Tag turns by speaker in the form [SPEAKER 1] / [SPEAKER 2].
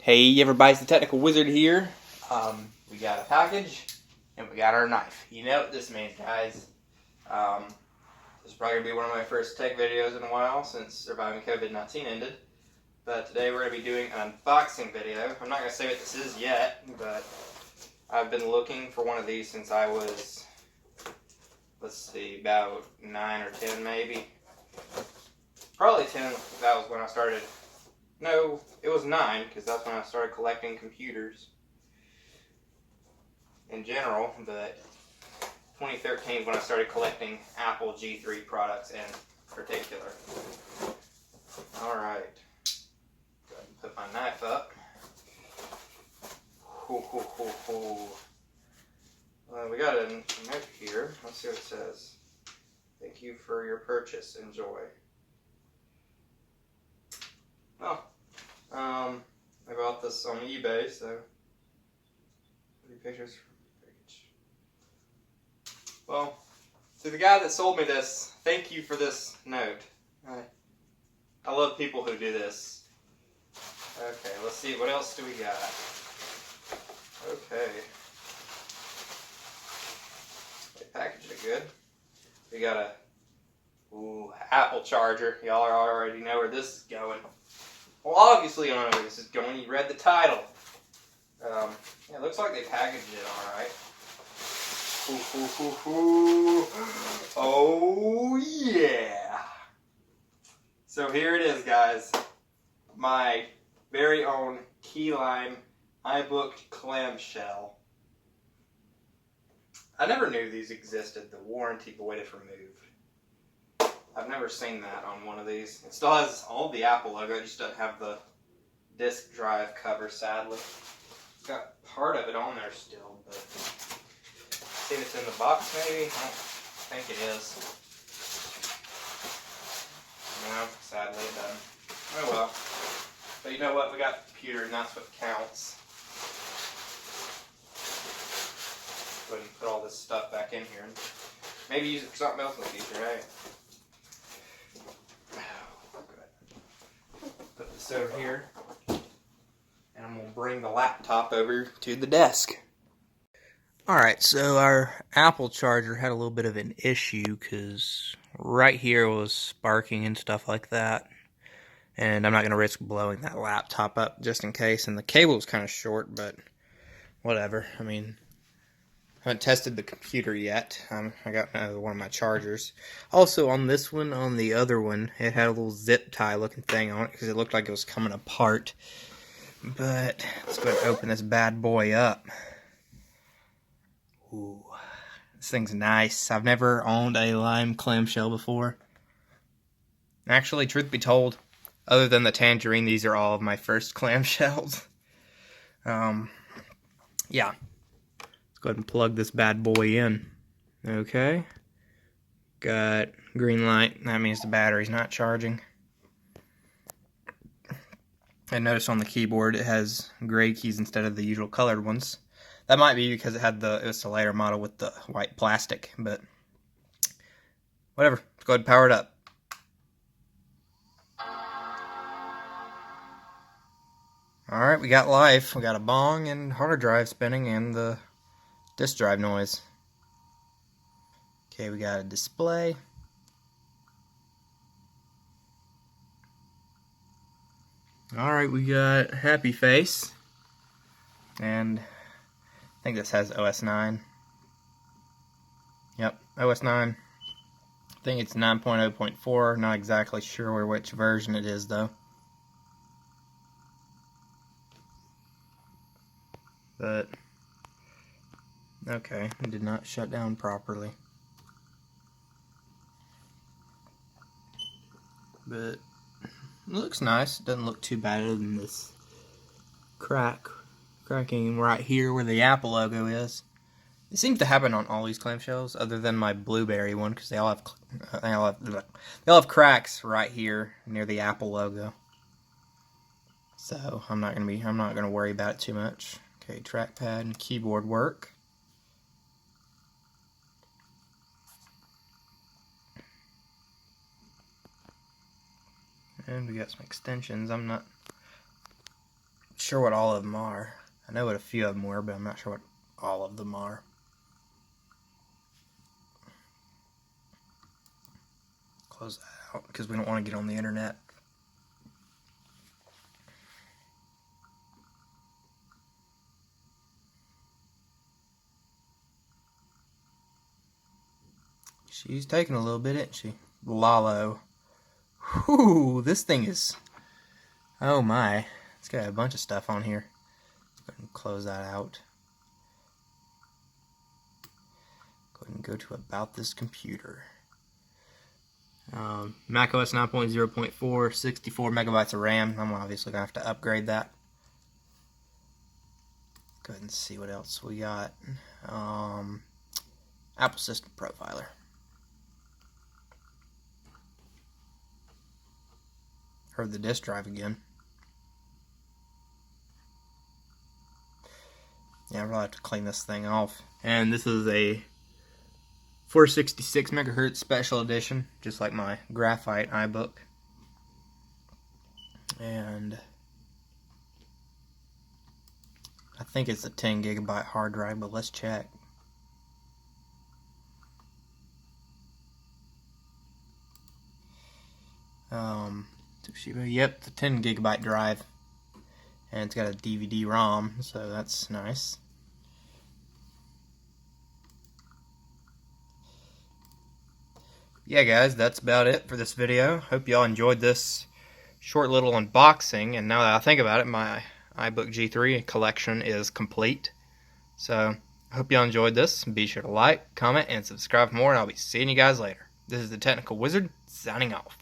[SPEAKER 1] Hey everybody, it's the Technical Wizard here. We got a package and we got our knife. You know what this means, guys. This is probably going to be one of my first tech videos in a while since surviving COVID-19 ended. But today we're going to be doing an unboxing video. I'm not going to say what this is yet, but I've been looking for one of these since I was, let's see, about 9 or 10 maybe. Probably 10, that was when I started. No, it was 9, because that's when I started collecting computers in general, but 2013 is when I started collecting Apple G3 products in particular. Alright, go ahead and put my knife up. We got a note here. Let's see what it says. Thank you for your purchase. Enjoy. Oh. I bought this on eBay, so 3 pictures from the package. Well, to the guy that sold me this, thank you for this note. I love people who do this. Okay, let's see, what else do we got? Okay. They packaged it good. We got a Apple charger. Y'all already know where this is going. Well, obviously you don't know where this is going. You read the title. Yeah, it looks like they packaged it alright. Oh yeah! So here it is, guys. My very own Key Lime iBook clamshell. I never knew these existed. The warranty voided removed. I've never seen that on one of these. It still has all the Apple logo, it just doesn't have the disk drive cover, sadly. It's got part of it on there still, but see if it's in the box maybe? I don't think it is. No, sadly it doesn't. Oh well. But you know what? We got the computer and that's what counts. Go ahead and put all this stuff back in here and maybe use it for something else in the future, right? Put this over here, and I'm going to bring the laptop over to the desk. Alright, so our Apple charger had a little bit of an issue, because right here was sparking and stuff like that. And I'm not going to risk blowing that laptop up just in case. And the cable was kind of short, but whatever. I mean, I haven't tested the computer yet. I got one of my chargers. Also, on this one, on the other one, it had a little zip tie looking thing on it because it looked like it was coming apart. But let's go ahead and open this bad boy up. Ooh, this thing's nice. I've never owned a Lime clamshell before. Actually, truth be told, other than the tangerine, these are all of my first clamshells. Yeah. Go ahead and plug this bad boy in. Okay. Got green light. That means the battery's not charging. And notice on the keyboard it has gray keys instead of the usual colored ones. That might be because it was the later model with the white plastic, but whatever. Let's go ahead and power it up. Alright, we got life. We got a bong and hard drive spinning and the disk drive noise. Okay, we got a display. Alright, we got Happy Face. And I think this has OS 9. Yep, OS 9. I think it's 9.0.4. Not exactly sure which version it is, though. But okay, it did not shut down properly. But it looks nice. It doesn't look too bad other than this cracking right here where the Apple logo is. It seems to happen on all these clamshells, other than my blueberry one, because they all have cracks right here near the Apple logo. So I'm not gonna worry about it too much. Okay, trackpad and keyboard work. And we got some extensions. I'm not sure what all of them are. I know what a few of them were, but I'm not sure what all of them are. Close that out because we don't want to get on the internet. She's taking a little bit, isn't she? Lalo. Whew, this thing is... Oh my. It's got a bunch of stuff on here. Let's go ahead and close that out. Go ahead and go to About This Computer. macOS 9.0.4, 64 megabytes of RAM. I'm obviously going to have to upgrade that. Go ahead and see what else we got. Apple System Profiler. Heard the disk drive again. Yeah, I'll have to clean this thing off. And this is a 466 megahertz special edition, just like my graphite iBook. And I think it's a 10 gigabyte hard drive, but let's check. Yep, it's a 10 gigabyte drive, and it's got a DVD-ROM, so that's nice. Yeah, guys, that's about it for this video. Hope y'all enjoyed this short little unboxing, and now that I think about it, my iBook G3 collection is complete. So, I hope y'all enjoyed this. Be sure to like, comment, and subscribe for more, and I'll be seeing you guys later. This is the Technical Wizard, signing off.